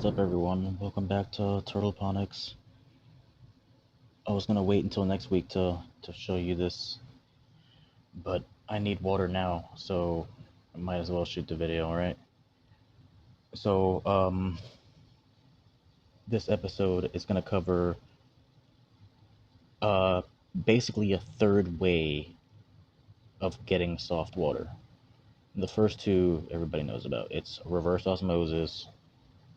What's up, everyone? Welcome back to Turtle Ponics. I was gonna wait until next week to show you this, but I need water now, so I might as well shoot the video, alright? So, this episode is gonna cover uh, basically a third way of getting soft water. The first two everybody knows about. It's reverse osmosis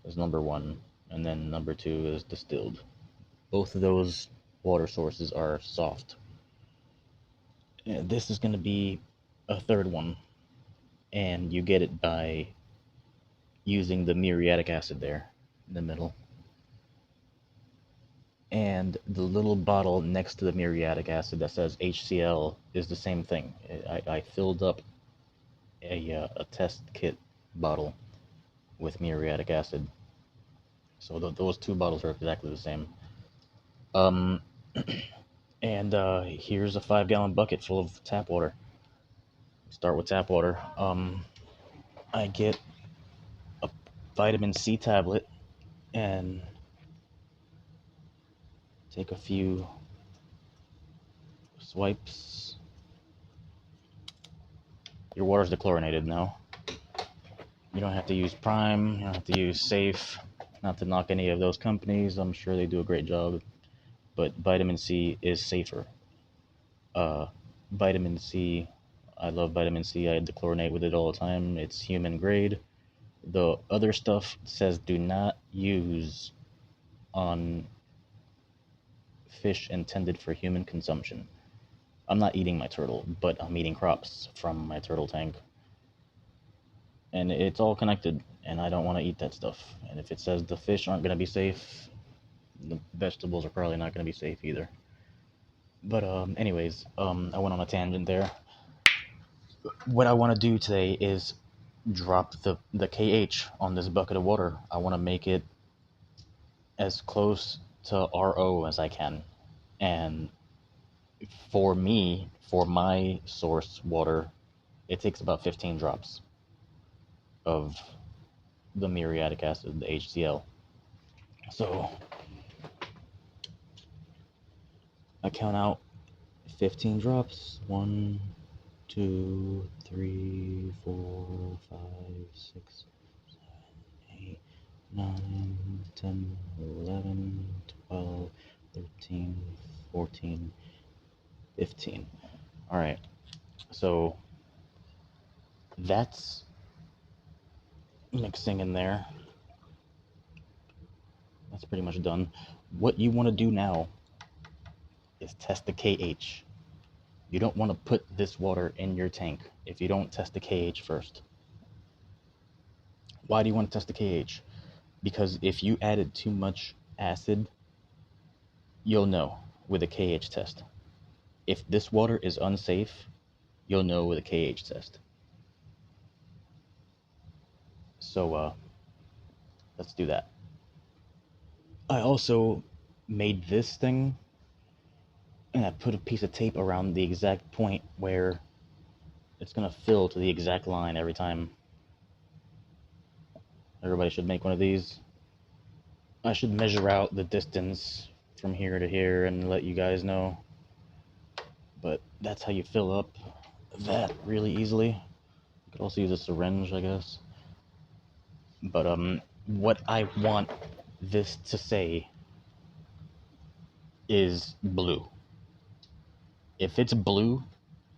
is number one, and then number two is distilled. Both of those water sources are soft. This is going to be a third one, and you get it by using the muriatic acid there in the middle. And the little bottle next to the muriatic acid that says HCl is the same thing. I filled up a test kit bottle with muriatic acid. So those two bottles are exactly the same. And here's a 5-gallon bucket full of tap water. Start with tap water. I get a vitamin C tablet and take a few swipes. Your water's dechlorinated now. You don't have to use Prime, you don't have to use Safe. Not to knock any of those companies, I'm sure they do a great job, but vitamin C is safer. Vitamin C, I love vitamin C. I dechlorinate with it all the time. It's human grade. The other stuff says do not use on fish intended for human consumption. I'm not eating my turtle, but I'm eating crops from my turtle tank. And it's all connected, and I don't want to eat that stuff. And if it says the fish aren't going to be safe, the vegetables are probably not going to be safe either. But anyways, I went on a tangent there. What I want to do today is drop the KH on this bucket of water. I want to make it as close to RO as I can. And for me, for my source water, it takes about 15 drops of the muriatic acid, the HCl. So I count out 15 drops. 1, 2, 3, 4, 5, 6, 7, 8, 9, 10, 11, 12, 13, 14, 15. Alright, so that's mixing in there. That's pretty much done. What you want to do now is test the KH. You don't want to put this water in your tank if you don't test the KH first. Why do you want to test the KH? Because if you added too much acid, you'll know with a KH test. If this water is unsafe, you'll know with a KH test. So let's do that. I also made this thing, and I put a piece of tape around the exact point where it's gonna fill to the exact line every time. Everybody should make one of these. I should measure out the distance from here to here and let you guys know. But that's how you fill up that really easily. You could also use a syringe, I guess. But what I want this to say is blue. If it's blue,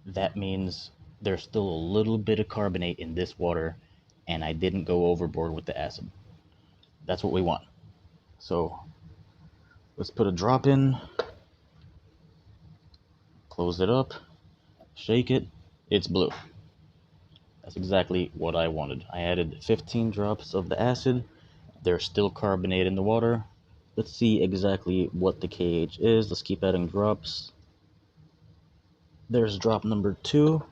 that means there's still a little bit of carbonate in this water, and I didn't go overboard with the acid. That's what we want. So let's put a drop in, close it up, shake it, it's blue. That's exactly what I wanted. I added 15 drops of the acid. There's still carbonate in the water. Let's see exactly what the KH is. Let's keep adding drops. There's drop number 2.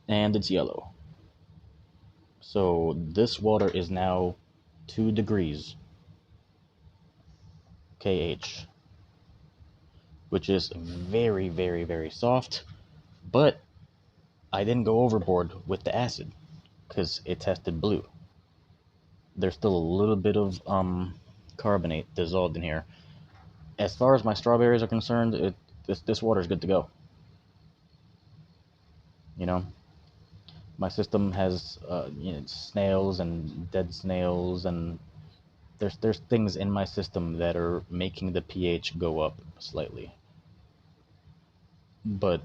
And it's yellow. So this water is now 2 degrees KH, which is very, very, very soft, but I didn't go overboard with the acid, because it tested blue. There's still a little bit of carbonate dissolved in here. As far as my strawberries are concerned, this water is good to go. You know, my system has snails and dead snails, and there's things in my system that are making the pH go up slightly. But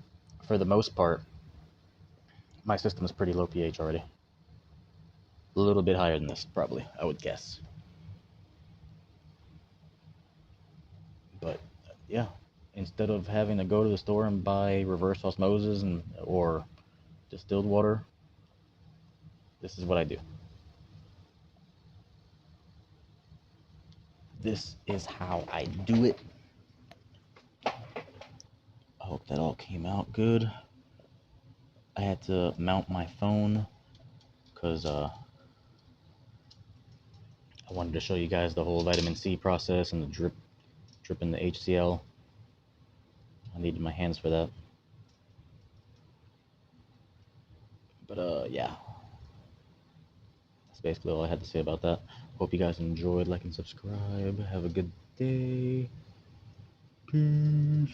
for the most part, my system is pretty low pH already. A little bit higher than this, probably, I would guess. But yeah, instead of having to go to the store and buy reverse osmosis or distilled water, this is what I do. This is how I do it. I hope that all came out good. I had to mount my phone because I wanted to show you guys the whole vitamin C process and the dripping the HCl. I needed my hands for that. But yeah, that's basically all I had to say about that. Hope you guys enjoyed. Like and subscribe. Have a good day. Peace.